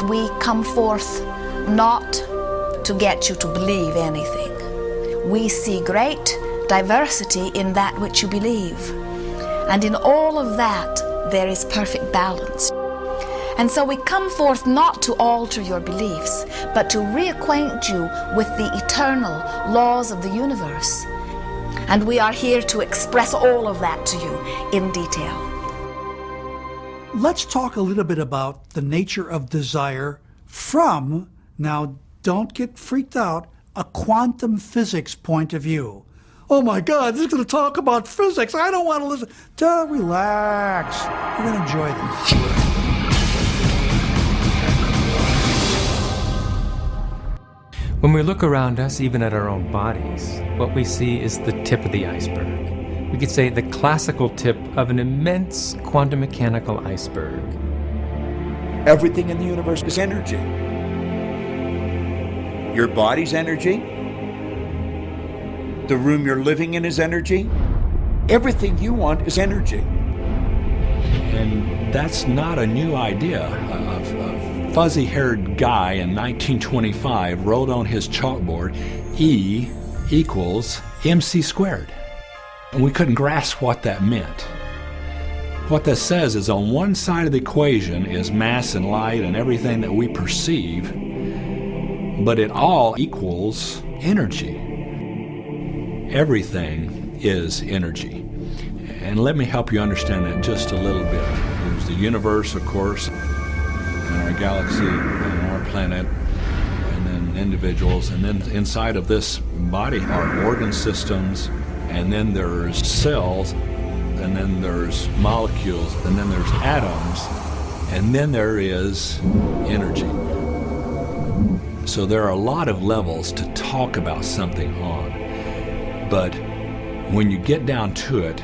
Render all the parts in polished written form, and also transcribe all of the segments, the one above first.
we come forth not to get you to believe anything. We see great diversity in that which you believe. And in all of that, there is perfect balance. And so we come forth not to alter your beliefs, but to reacquaint you with the eternal laws of the universe. And we are here to express all of that to you in detail. Let's talk a little bit about the nature of desire from, now don't get freaked out, a quantum physics point of view. Oh my God, this is going to talk about physics. I don't want to listen. Relax. You're going to enjoy this. When we look around us, even at our own bodies, what we see is the tip of the iceberg. We could say the classical tip of an immense quantum mechanical iceberg. Everything in the universe is energy. Your body's energy. The room you're living in is energy. Everything you want is energy. And that's not a new idea. A fuzzy-haired guy in 1925 wrote on his chalkboard, E equals mc squared. And we couldn't grasp what that meant. What that says is on one side of the equation is mass and light and everything that we perceive, but it all equals energy. Everything is energy. And let me help you understand that just a little bit. There's the universe, of course, and our galaxy, and our planet, and then individuals, and then inside of this body are organ systems, and then there's cells, and then there's molecules, and then there's atoms, and then there is energy. So there are a lot of levels to talk about something on, but when you get down to it,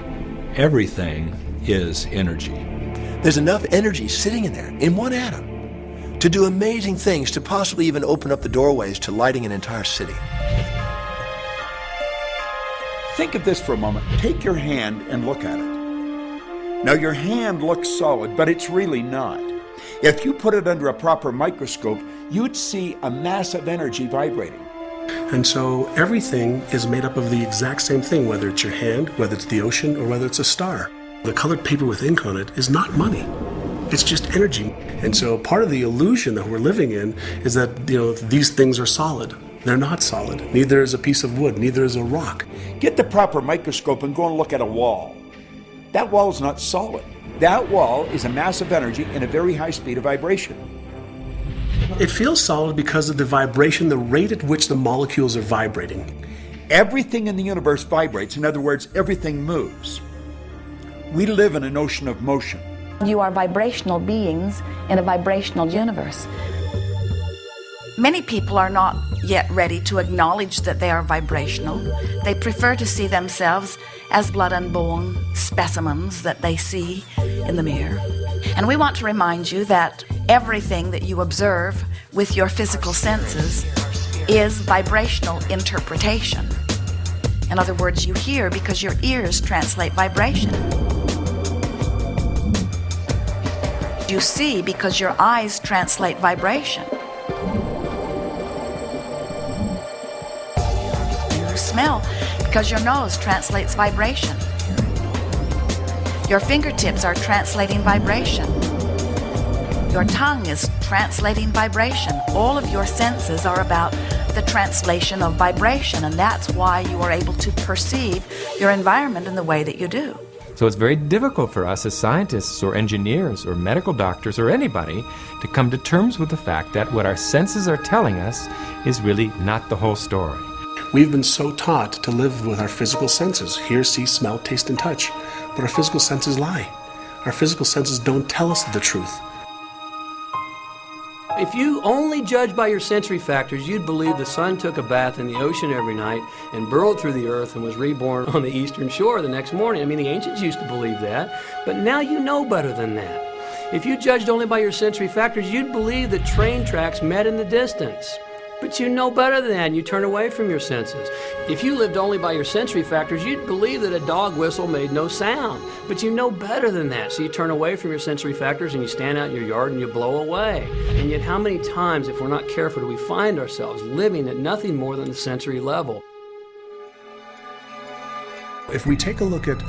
everything is energy. There's enough energy sitting in there, in one atom, to do amazing things, to possibly even open up the doorways to lighting an entire city. Think of this for a moment. Take your hand and look at it. Now your hand looks solid, but it's really not. If you put it under a proper microscope, you'd see a mass of energy vibrating. And so everything is made up of the exact same thing, whether it's your hand, whether it's the ocean, or whether it's a star. The colored paper with ink on it is not money. It's just energy. And so part of the illusion that we're living in is that, these things are solid. They're not solid. Neither is a piece of wood, neither is a rock. Get the proper microscope and go and look at a wall. That wall is not solid. That wall is a mass of energy in a very high speed of vibration. It feels solid because of the vibration, the rate at which the molecules are vibrating. Everything in the universe vibrates. In other words, everything moves. We live in an ocean of motion. You are vibrational beings in a vibrational universe. Many people are not yet ready to acknowledge that they are vibrational. They prefer to see themselves as blood and bone specimens that they see in the mirror. And we want to remind you that everything that you observe with your physical senses is vibrational interpretation. In other words, you hear because your ears translate vibration. You see because your eyes translate vibration. You smell because your nose translates vibration. Your fingertips are translating vibration. Your tongue is translating vibration. All of your senses are about the translation of vibration, and that's why you are able to perceive your environment in the way that you do. So it's very difficult for us as scientists or engineers or medical doctors or anybody to come to terms with the fact that what our senses are telling us is really not the whole story. We've been so taught to live with our physical senses, hear, see, smell, taste, and touch. But our physical senses lie. Our physical senses don't tell us the truth. If you only judge by your sensory factors, you'd believe the sun took a bath in the ocean every night and burrowed through the earth and was reborn on the eastern shore the next morning. I mean, the ancients used to believe that, but now you know better than that. If you judged only by your sensory factors, you'd believe that train tracks met in the distance. But you know better than that, and you turn away from your senses. If you lived only by your sensory factors, you'd believe that a dog whistle made no sound. But you know better than that, so you turn away from your sensory factors and you stand out in your yard and you blow away. And yet how many times, if we're not careful, do we find ourselves living at nothing more than the sensory level? If we take a look at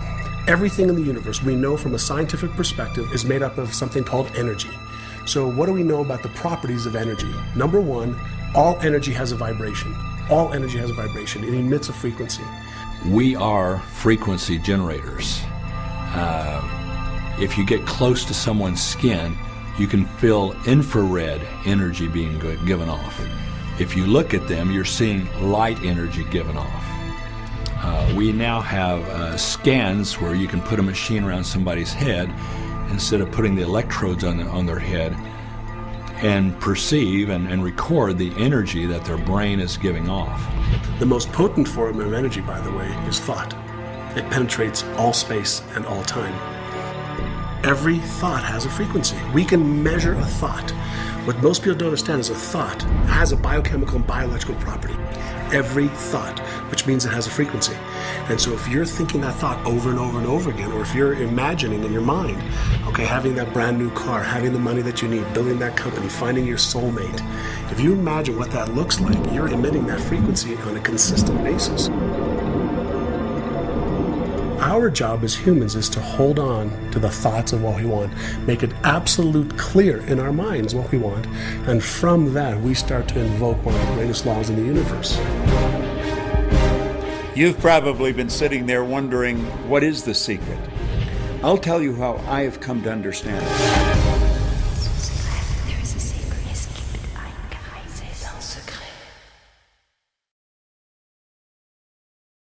everything in the universe, we know from a scientific perspective is made up of something called energy. So what do we know about the properties of energy? Number one, all energy has a vibration. All energy has a vibration. It emits a frequency. We are frequency generators. If you get close to someone's skin, you can feel infrared energy being given off. If you look at them, you're seeing light energy given off. We now have scans where you can put a machine around somebody's head instead of putting the electrodes on their head, and perceive and record the energy that their brain is giving off. The most potent form of energy, by the way, is thought. It penetrates all space and all time. Every thought has a frequency. We can measure a thought. What most people don't understand is a thought has a biochemical and biological property. Every thought, which means it has a frequency. And so if you're thinking that thought over and over and over again, or if you're imagining in your mind, okay, having that brand new car, having the money that you need, building that company, finding your soulmate, if you imagine what that looks like, you're emitting that frequency on a consistent basis. Our job as humans is to hold on to the thoughts of what we want, make it absolute clear in our minds what we want, and from that we start to invoke one of the greatest laws in the universe. You've probably been sitting there wondering, what is the secret? I'll tell you how I have come to understand it.